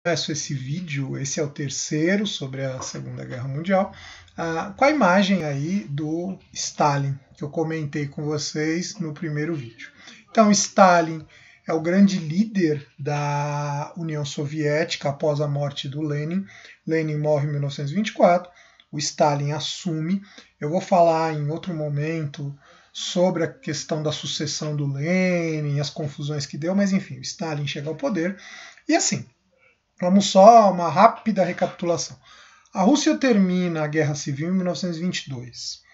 começo esse vídeo, esse é o terceiro sobre a Segunda Guerra Mundial, com a imagem aí do Stalin, que eu comentei com vocês no primeiro vídeo. Então, Stalin é o grande líder da União Soviética após a morte do Lenin. Lenin morre em 1924, o Stalin assume. Eu vou falar em outro momento sobre a questão da sucessão do Lenin, as confusões que deu, mas enfim, o Stalin chega ao poder. E assim, vamos só uma rápida recapitulação. A Rússia termina a Guerra Civil em 1922.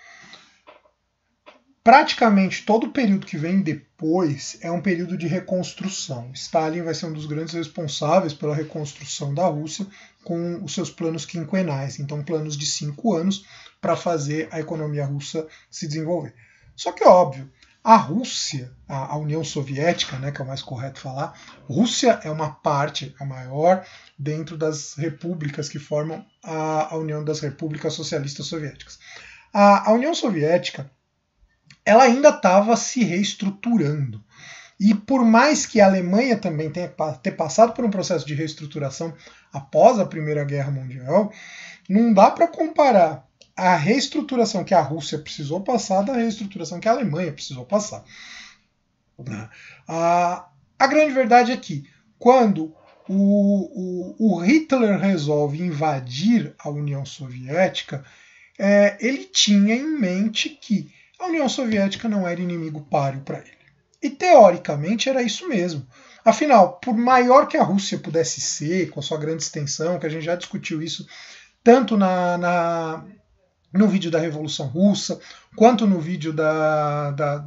Praticamente todo o período que vem depois é um período de reconstrução. Stalin vai ser um dos grandes responsáveis pela reconstrução da Rússia com os seus planos quinquenais, então planos de 5 anos para fazer a economia russa se desenvolver. Só que, óbvio, a Rússia, a União Soviética, né, que é o mais correto falar, Rússia é uma parte, a maior, dentro das repúblicas que formam a União das Repúblicas Socialistas Soviéticas. A União Soviética, ela ainda estava se reestruturando. E por mais que a Alemanha também tenha passado por um processo de reestruturação após a Primeira Guerra Mundial, não dá para comparar a reestruturação que a Rússia precisou passar da reestruturação que a Alemanha precisou passar. A grande verdade é que quando o Hitler resolve invadir a União Soviética, ele tinha em mente que a União Soviética não era inimigo páreo para ele. E teoricamente era isso mesmo. Afinal, por maior que a Rússia pudesse ser, com a sua grande extensão, que a gente já discutiu isso tanto no vídeo da Revolução Russa, quanto no vídeo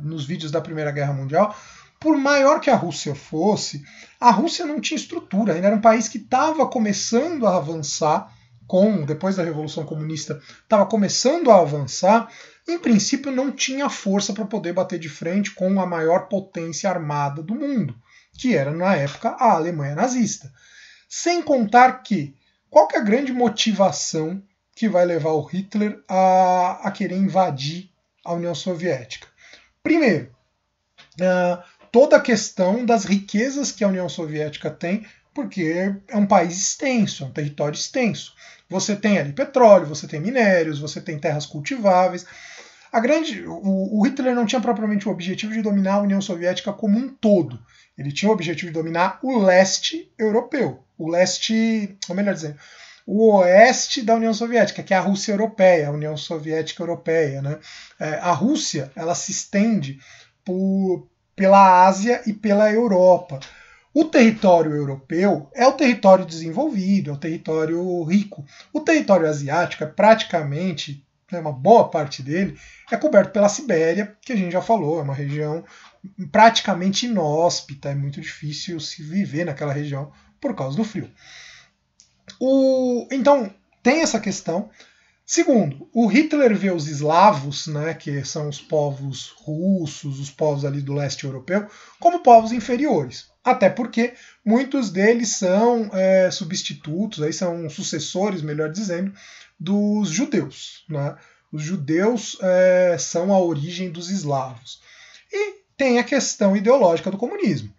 nos vídeos da Primeira Guerra Mundial, por maior que a Rússia fosse, a Rússia não tinha estrutura, ainda era um país que estava começando a avançar, depois da Revolução Comunista, estava começando a avançar, em princípio não tinha força para poder bater de frente com a maior potência armada do mundo, que era, na época, a Alemanha nazista. Sem contar que, qual que é a grande motivação que vai levar o Hitler a querer invadir a União Soviética? Primeiro, toda a questão das riquezas que a União Soviética tem, porque é um país extenso, é um território extenso. Você tem ali petróleo, você tem minérios, você tem terras cultiváveis. O Hitler não tinha propriamente o objetivo de dominar a União Soviética como um todo. Ele tinha o objetivo de dominar o leste europeu, o leste, ou melhor dizendo, o oeste da União Soviética, que é a Rússia Europeia, a União Soviética Europeia. Né? A Rússia ela se estende pela Ásia e pela Europa. O território europeu é o território desenvolvido, é o território rico. O território asiático é praticamente, uma boa parte dele, é coberto pela Sibéria, que a gente já falou, é uma região praticamente inóspita, é muito difícil se viver naquela região por causa do frio. Então, tem essa questão. Segundo, o Hitler vê os eslavos, né, que são os povos russos, os povos ali do leste europeu, como povos inferiores. Até porque muitos deles são substitutos, aí são sucessores, melhor dizendo, dos judeus. Né? Os judeus são a origem dos eslavos. E tem a questão ideológica do comunismo.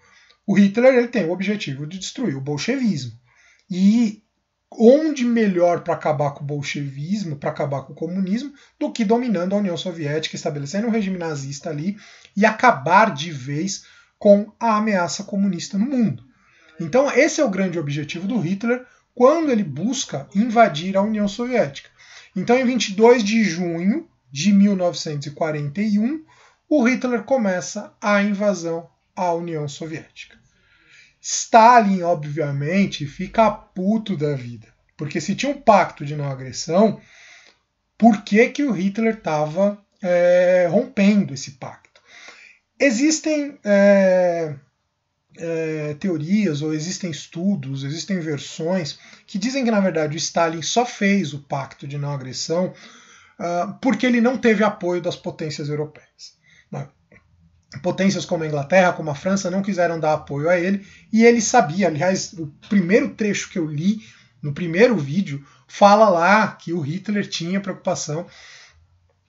O Hitler ele tem o objetivo de destruir o bolchevismo. E onde melhor para acabar com o bolchevismo, para acabar com o comunismo, do que dominando a União Soviética, estabelecendo um regime nazista ali e acabar de vez com a ameaça comunista no mundo. Então esse é o grande objetivo do Hitler quando ele busca invadir a União Soviética. Então em 22 de junho de 1941, o Hitler começa a invasão à União Soviética. Stalin, obviamente, fica puto da vida. Porque se tinha um pacto de não agressão, por que o Hitler estava rompendo esse pacto? Existem teorias, ou existem estudos, existem versões que dizem que, na verdade, o Stalin só fez o pacto de não agressão porque ele não teve apoio das potências europeias. Potências como a Inglaterra, como a França, não quiseram dar apoio a ele, e ele sabia, aliás, o primeiro trecho que eu li, no primeiro vídeo, fala lá que o Hitler tinha preocupação,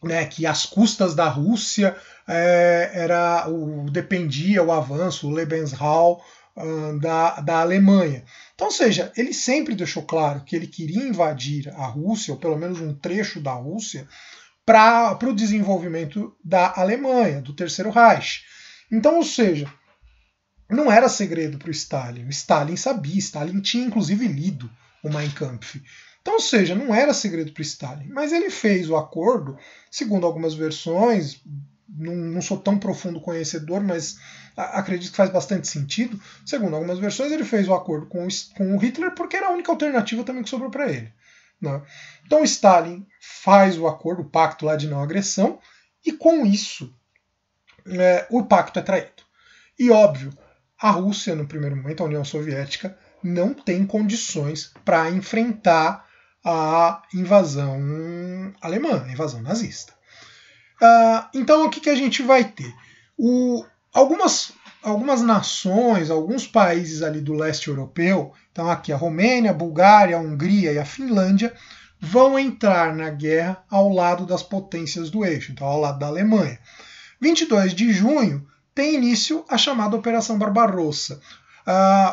né, que às custas da Rússia dependia o avanço, o Lebensraum da Alemanha. Então, ou seja, ele sempre deixou claro que ele queria invadir a Rússia, ou pelo menos um trecho da Rússia, para o desenvolvimento da Alemanha, do Terceiro Reich. Então, ou seja, não era segredo para o Stalin. O Stalin sabia, Stalin tinha inclusive lido o Mein Kampf. Então, ou seja, não era segredo para o Stalin. Mas ele fez o acordo, segundo algumas versões, não sou tão profundo conhecedor, mas acredito que faz bastante sentido. Segundo algumas versões, ele fez o acordo com o Hitler porque era a única alternativa também que sobrou para ele. Né? Então, Stalin faz o acordo, o pacto lá de não agressão, e com isso o pacto é traído. E óbvio, a Rússia, no primeiro momento, a União Soviética, não tem condições para enfrentar a invasão alemã, a invasão nazista. Então, o que a gente vai ter? Algumas nações, alguns países ali do leste europeu, então aqui a Romênia, a Bulgária, a Hungria e a Finlândia, vão entrar na guerra ao lado das potências do eixo, então ao lado da Alemanha. 22 de junho tem início a chamada Operação Barbarossa.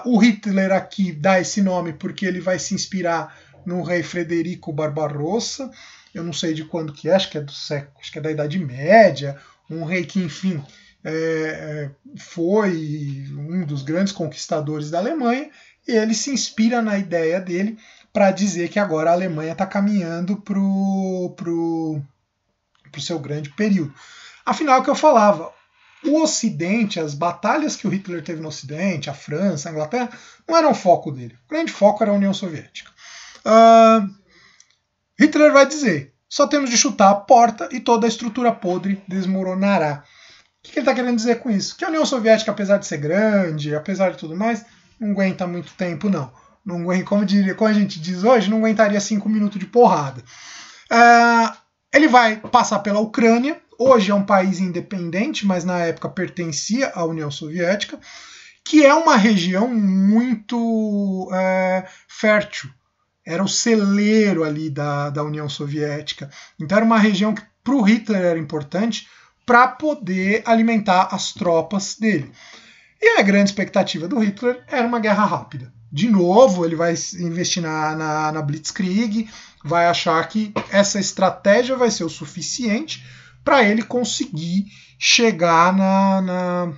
O Hitler aqui dá esse nome porque ele vai se inspirar no rei Frederico Barbarossa. Eu não sei de quando que é, acho que é do século, acho que é da Idade Média, um rei que, enfim, foi um dos grandes conquistadores da Alemanha, e ele se inspira na ideia dele para dizer que agora a Alemanha está caminhando para o seu grande período. Afinal, é o que eu falava, o Ocidente, as batalhas que o Hitler teve no Ocidente, a França, a Inglaterra, não eram o foco dele. O grande foco era a União Soviética. Hitler vai dizer, só temos de chutar a porta e toda a estrutura podre desmoronará. O que ele está querendo dizer com isso? Que a União Soviética, apesar de ser grande, apesar de tudo mais, não aguenta muito tempo, não. Não aguenta, como a gente diz hoje, não aguentaria 5 minutos de porrada. Ele vai passar pela Ucrânia. Hoje é um país independente, mas na época pertencia à União Soviética, que é uma região muito fértil. Era o celeiro ali da União Soviética. Então era uma região que para o Hitler era importante para poder alimentar as tropas dele. E a grande expectativa do Hitler era uma guerra rápida. De novo, ele vai investir na Blitzkrieg, vai achar que essa estratégia vai ser o suficiente para ele conseguir chegar na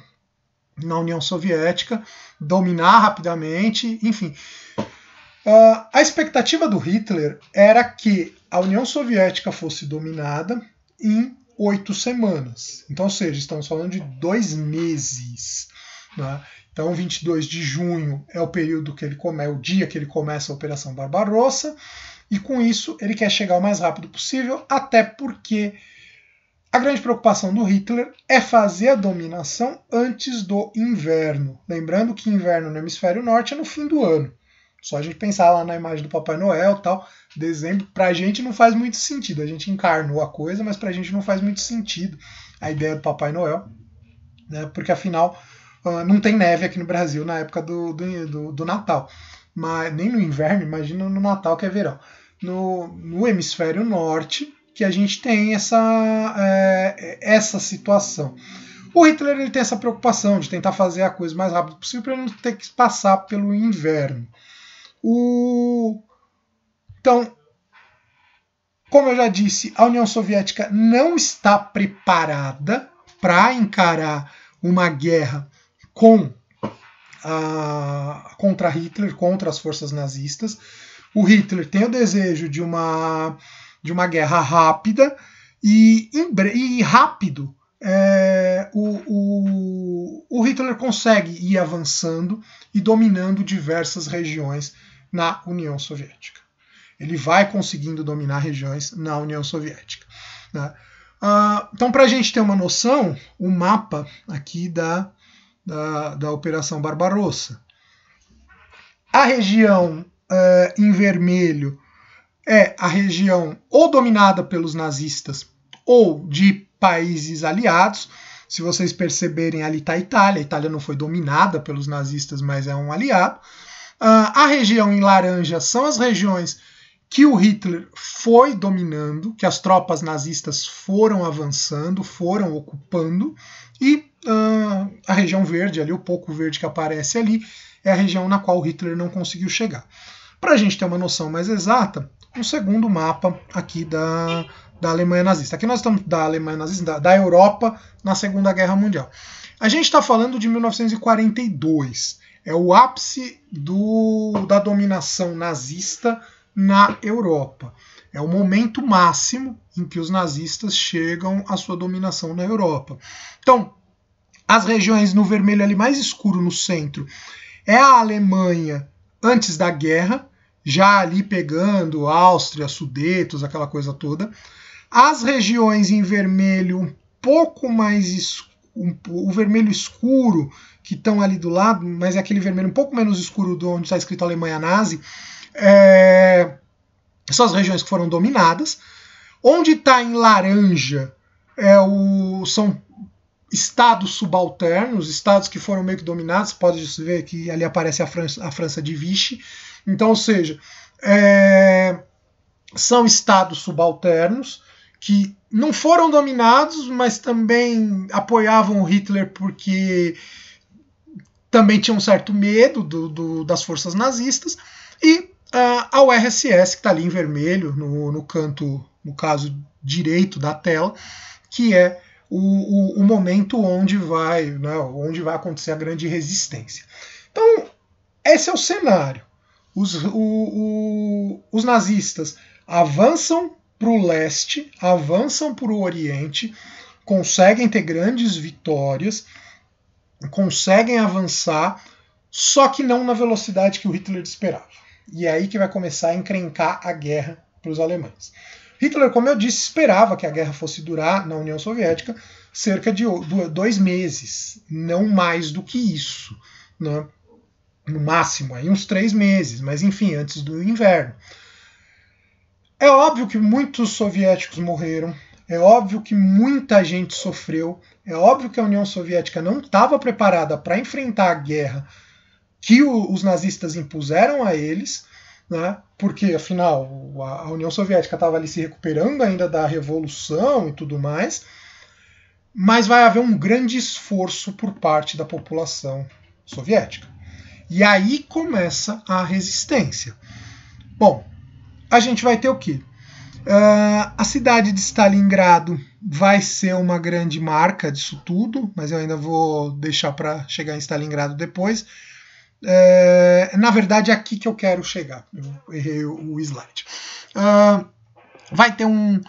União Soviética, dominar rapidamente, enfim. A expectativa do Hitler era que a União Soviética fosse dominada em 8 semanas. Então, ou seja, estamos falando de 2 meses. Né? Então, 22 de junho é o período que é o dia que ele começa a Operação Barbarossa, e com isso ele quer chegar o mais rápido possível, até porque a grande preocupação do Hitler é fazer a dominação antes do inverno. Lembrando que inverno no hemisfério norte é no fim do ano. Só a gente pensar lá na imagem do Papai Noel e tal, dezembro, pra gente não faz muito sentido. A gente encarnou a coisa, mas pra gente não faz muito sentido a ideia do Papai Noel, né? Porque afinal não tem neve aqui no Brasil na época do Natal. Mas, nem no inverno, imagina no Natal que é verão. No hemisfério norte, que a gente tem essa situação. O Hitler ele tem essa preocupação de tentar fazer a coisa o mais rápido possível para ele não ter que passar pelo inverno. Então, como eu já disse, a União Soviética não está preparada para encarar uma guerra contra Hitler, contra as forças nazistas. O Hitler tem o desejo de uma guerra rápida e rápido. O Hitler consegue ir avançando e dominando diversas regiões na União Soviética. Ele vai conseguindo dominar regiões na União Soviética. Né? Então, para a gente ter uma noção, o mapa aqui da Operação Barbarossa. A região em vermelho é a região ou dominada pelos nazistas ou de países aliados. Se vocês perceberem, ali está a Itália. A Itália não foi dominada pelos nazistas, mas é um aliado. A região em laranja são as regiões que o Hitler foi dominando, que as tropas nazistas foram avançando, foram ocupando, e a região verde, ali, o pouco verde que aparece ali, é a região na qual Hitler não conseguiu chegar. Para a gente ter uma noção mais exata, um segundo mapa aqui da Alemanha nazista. Aqui nós estamos da Alemanha nazista, da Europa na Segunda Guerra Mundial. A gente está falando de 1942. É o ápice da dominação nazista na Europa. É o momento máximo em que os nazistas chegam à sua dominação na Europa. Então, as regiões no vermelho ali mais escuro no centro é a Alemanha antes da guerra, já ali pegando Áustria, Sudetos, aquela coisa toda. As regiões em vermelho um pouco mais o vermelho escuro, que estão ali do lado, mas é aquele vermelho um pouco menos escuro de onde está escrito Alemanha Nazi, são as regiões que foram dominadas. Onde está em laranja são estados subalternos, estados que foram meio que dominados. Pode ver que ali aparece a França de Vichy. Então, ou seja, são estados subalternos que não foram dominados, mas também apoiavam o Hitler porque também tinham um certo medo das forças nazistas. E a URSS, que está ali em vermelho, no canto, no caso, direito da tela, que é o momento onde vai acontecer a grande resistência. Então, esse é o cenário. Os nazistas avançam para o leste, avançam para o oriente, conseguem ter grandes vitórias, conseguem avançar, só que não na velocidade que o Hitler esperava. E é aí que vai começar a encrencar a guerra para os alemães. Hitler, como eu disse, esperava que a guerra fosse durar na União Soviética cerca de 2 meses, não mais do que isso, né? No máximo aí uns 3 meses, mas enfim, antes do inverno. É óbvio que muitos soviéticos morreram, é óbvio que muita gente sofreu, é óbvio que a União Soviética não estava preparada para enfrentar a guerra que os nazistas impuseram a eles, né? Porque, afinal, a União Soviética estava ali se recuperando ainda da Revolução e tudo mais, mas vai haver um grande esforço por parte da população soviética. E aí começa a resistência. Bom, a gente vai ter o quê? A cidade de Stalingrado vai ser uma grande marca disso tudo, mas eu ainda vou deixar para chegar em Stalingrado depois. Na verdade, é aqui que eu quero chegar. Eu errei o slide. Vai ter um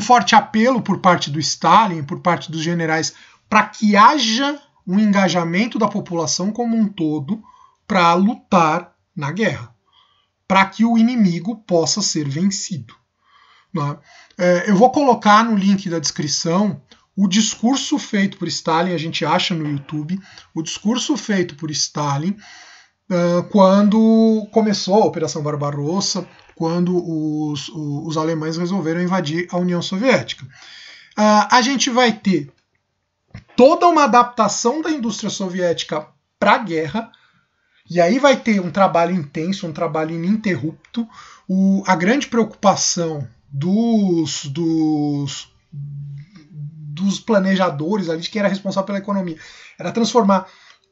forte apelo por parte do Stalin, por parte dos generais, para que haja um engajamento da população como um todo para lutar na guerra, para que o inimigo possa ser vencido. Né? Eu vou colocar no link da descrição o discurso feito por Stalin, a gente acha no YouTube, o discurso feito por Stalin quando começou a Operação Barbarossa, quando os alemães resolveram invadir a União Soviética. A gente vai ter toda uma adaptação da indústria soviética para a guerra, e aí vai ter um trabalho intenso, um trabalho ininterrupto. A grande preocupação dos planejadores ali, de quem era responsável pela economia, era transformar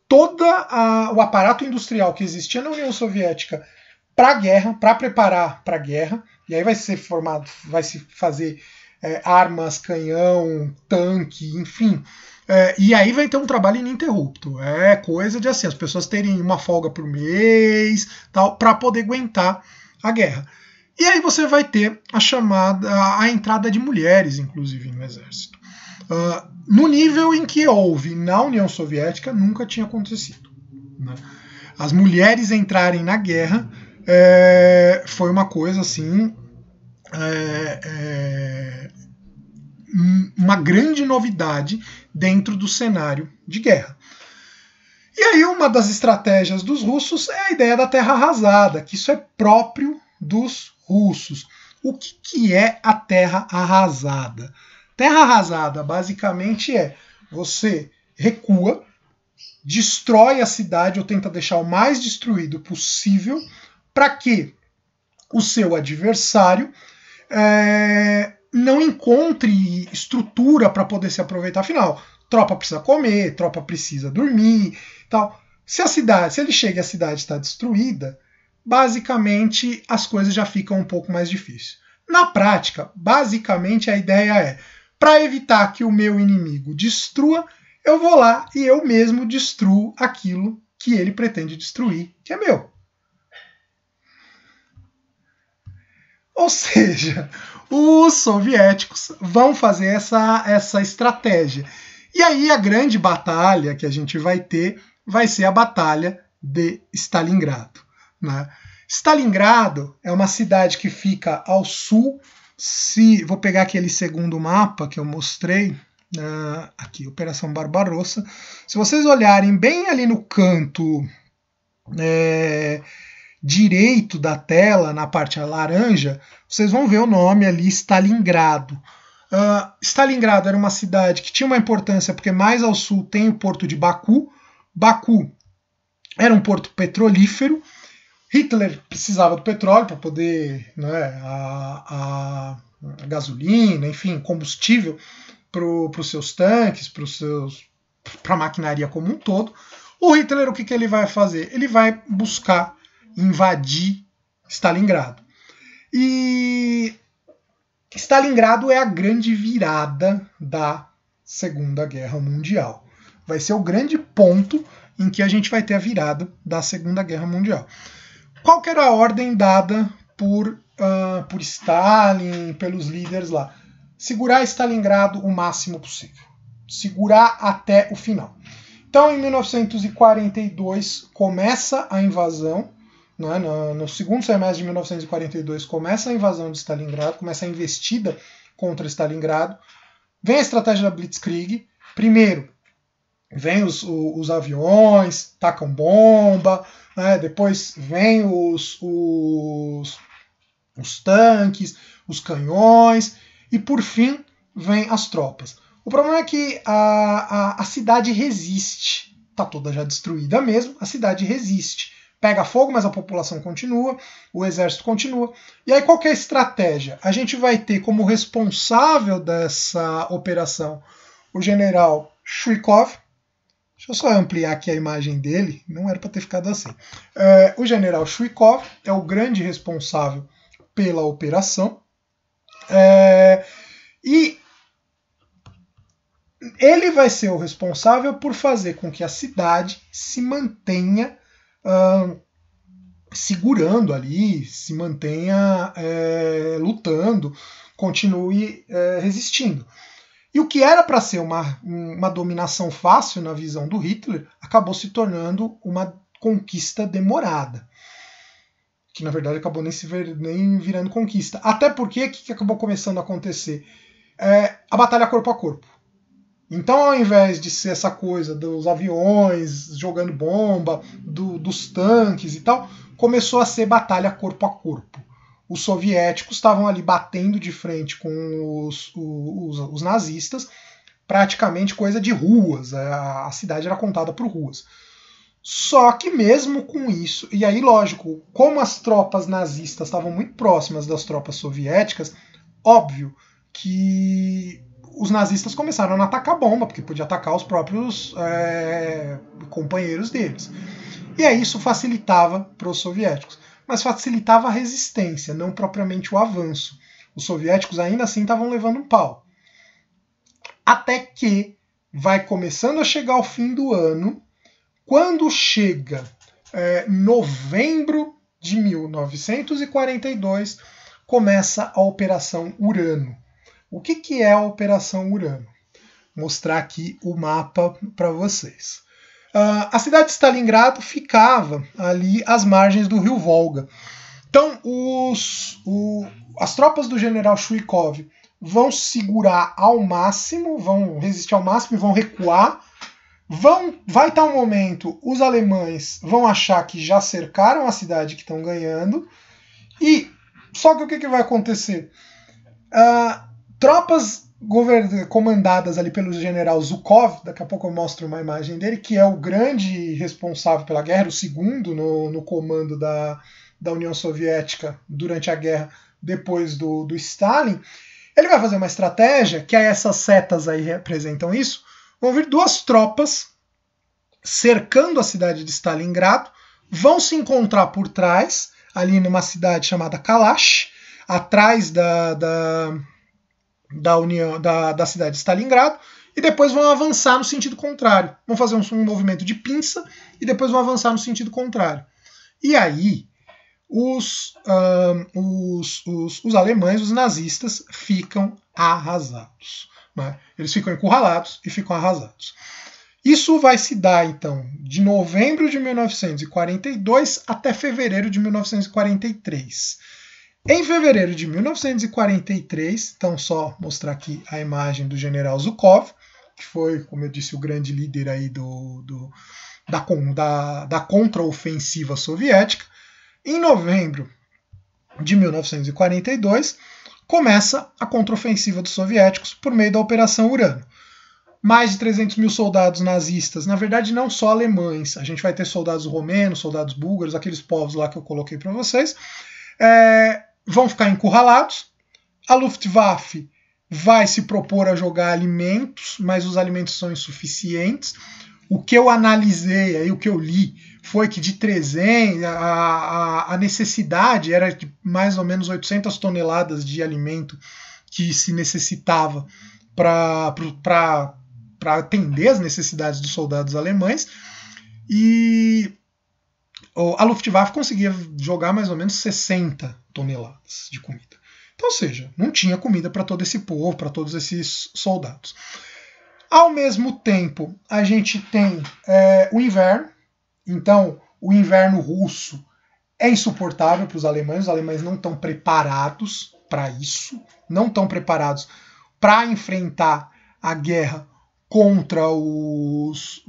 todo o aparato industrial que existia na União Soviética para a guerra, para preparar para a guerra, e aí vai se fazer armas, canhão, tanque, enfim. E aí vai ter um trabalho ininterrupto. É coisa de assim, as pessoas terem uma folga por mês, tal, para poder aguentar a guerra. E aí você vai ter a entrada de mulheres, inclusive, no exército. No nível em que houve na União Soviética, nunca tinha acontecido. Né? As mulheres entrarem na guerra foi uma coisa assim, uma grande novidade dentro do cenário de guerra. E aí uma das estratégias dos russos é a ideia da terra arrasada, que isso é próprio dos russos. O que é a terra arrasada? Terra arrasada basicamente você recua, destrói a cidade ou tenta deixar o mais destruído possível para que o seu adversário não encontre estrutura para poder se aproveitar. Afinal, tropa precisa comer, tropa precisa dormir, tal. Se ele chega e a cidade está destruída, basicamente as coisas já ficam um pouco mais difíceis. Na prática, basicamente a ideia é, para evitar que o meu inimigo destrua, eu vou lá e eu mesmo destruo aquilo que ele pretende destruir, que é meu. Ou seja, os soviéticos vão fazer essa estratégia. E aí a grande batalha que a gente vai ter vai ser a Batalha de Stalingrado. Né? Stalingrado é uma cidade que fica ao sul. Vou pegar aquele segundo mapa que eu mostrei, aqui, Operação Barbarossa. Se vocês olharem bem ali no canto direito da tela, na parte laranja, vocês vão ver o nome ali, Stalingrado. Stalingrado era uma cidade que tinha uma importância porque mais ao sul tem o porto de Baku. Baku era um porto petrolífero. Hitler precisava do petróleo para poder, né, a gasolina, enfim, combustível para os seus tanques, para a maquinaria como um todo. O Hitler, o que ele vai fazer? Ele vai buscar invadir Stalingrado. E Stalingrado é a grande virada da Segunda Guerra Mundial. Vai ser o grande ponto em que a gente vai ter a virada da Segunda Guerra Mundial. Qual que era a ordem dada por Stalin, pelos líderes lá? Segurar Stalingrado o máximo possível. Segurar até o final. Então, em 1942, começa a invasão. Né, no segundo semestre de 1942, começa a invasão de Stalingrado, começa a investida contra Stalingrado. Vem a estratégia da Blitzkrieg. Primeiro, vem os aviões, tacam bomba, né? Depois vem os tanques, os canhões, e por fim vem as tropas. O problema é que a cidade resiste, está toda já destruída mesmo, a cidade resiste. Pega fogo, mas a população continua, o exército continua. E aí qual que é a estratégia? A gente vai ter como responsável dessa operação o general Chuikov. Deixa eu só ampliar aqui a imagem dele, não era para ter ficado assim. O general Chuikov é o grande responsável pela operação. E ele vai ser o responsável por fazer com que a cidade se mantenha segurando ali, se mantenha lutando, continue resistindo. E o que era para ser uma dominação fácil na visão do Hitler, acabou se tornando uma conquista demorada. Que na verdade acabou nem virando conquista. Até porque o que acabou começando a acontecer? A batalha corpo a corpo. Então, ao invés de ser essa coisa dos aviões jogando bomba, dos tanques e tal, começou a ser batalha corpo a corpo. Os soviéticos estavam ali batendo de frente com os nazistas, praticamente coisa de ruas. A cidade era contada por ruas. Só que mesmo com isso, e aí lógico, como as tropas nazistas estavam muito próximas das tropas soviéticas, óbvio que os nazistas começaram a atacar bomba, porque podia atacar os próprios companheiros deles. E aí isso facilitava para os soviéticos, mas facilitava a resistência, não propriamente o avanço. Os soviéticos ainda assim estavam levando um pau. Até que vai começando a chegar o fim do ano. Quando chega novembro de 1942, começa a Operação Urano. O que é a Operação Urano? Vou mostrar aqui o mapa para vocês. A cidade de Stalingrado ficava ali às margens do rio Volga. Então, as tropas do general Chuikov vão segurar ao máximo, vão resistir ao máximo e vão recuar. Vai estar um momento, os alemães vão achar que já cercaram a cidade, que estão ganhando. E só que o que vai acontecer? Tropas comandadas ali pelo general Zhukov, daqui a pouco eu mostro uma imagem dele, que é o grande responsável pela guerra, o segundo no comando da da União Soviética durante a guerra depois do Stalin, ele vai fazer uma estratégia, que essas setas aí representam isso, vão vir duas tropas cercando a cidade de Stalingrado, vão se encontrar por trás, ali numa cidade chamada Kalash, atrás da cidade de Stalingrado, e depois vão avançar no sentido contrário. Vão fazer um movimento de pinça e depois vão avançar no sentido contrário. E aí, os alemães, os nazistas, ficam arrasados. Né? Eles ficam encurralados e ficam arrasados. Isso vai se dar, então, de novembro de 1942 até fevereiro de 1943. Em fevereiro de 1943, então só mostrar aqui a imagem do general Zhukov, que foi, como eu disse, o grande líder aí da contra-ofensiva soviética. Em novembro de 1942, começa a contra-ofensiva dos soviéticos por meio da Operação Urano. Mais de 300 mil soldados nazistas, na verdade não só alemães, a gente vai ter soldados romenos, soldados búlgaros, aqueles povos lá que eu coloquei para vocês, vão ficar encurralados. A Luftwaffe vai se propor a jogar alimentos, mas os alimentos são insuficientes. O que eu analisei, aí, o que eu li, foi que de 300, a necessidade era de mais ou menos 800 toneladas de alimento que se necessitava para atender as necessidades dos soldados alemães. E a Luftwaffe conseguia jogar mais ou menos 60 toneladas de comida. Então, ou seja, não tinha comida para todo esse povo, para todos esses soldados. Ao mesmo tempo, a gente tem o inverno. Então, o inverno russo é insuportável para os alemães não estão preparados para isso, não estão preparados para enfrentar a guerra contra os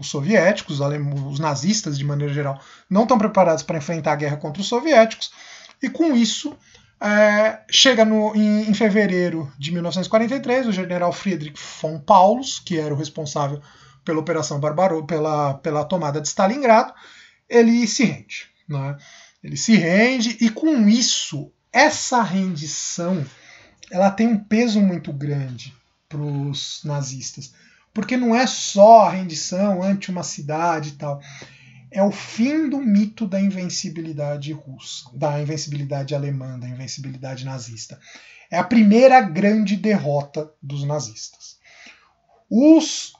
soviéticos, os nazistas de maneira geral, não estão preparados para enfrentar a guerra contra os soviéticos, e com isso chega em fevereiro de 1943, o general Friedrich von Paulus, que era o responsável pela Operação Barbarossa, pela tomada de Stalingrado, ele se rende. Né? Ele se rende, e com isso, essa rendição ela tem um peso muito grande para os nazistas, porque não é só a rendição ante uma cidade e tal, é o fim do mito da invencibilidade russa, da invencibilidade alemã, da invencibilidade nazista. É a primeira grande derrota dos nazistas. Os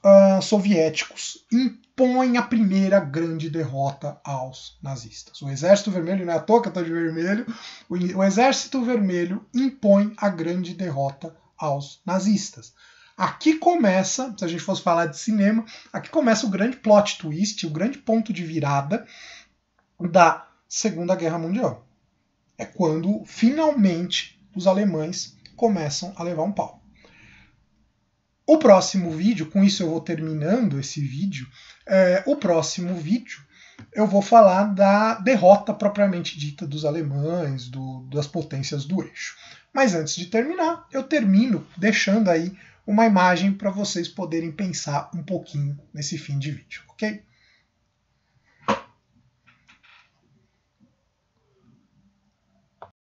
soviéticos impõem a primeira grande derrota aos nazistas. O Exército Vermelho, não é à toa que eu estou de vermelho, o Exército Vermelho impõe a grande derrota aos nazistas. Aqui começa, se a gente fosse falar de cinema, aqui começa o grande plot twist, o grande ponto de virada da Segunda Guerra Mundial. É quando, finalmente, os alemães começam a levar um pau. O próximo vídeo, com isso eu vou terminando esse vídeo, o próximo vídeo eu vou falar da derrota propriamente dita dos alemães, das potências do eixo. Mas antes de terminar, eu termino deixando aí uma imagem para vocês poderem pensar um pouquinho nesse fim de vídeo, ok?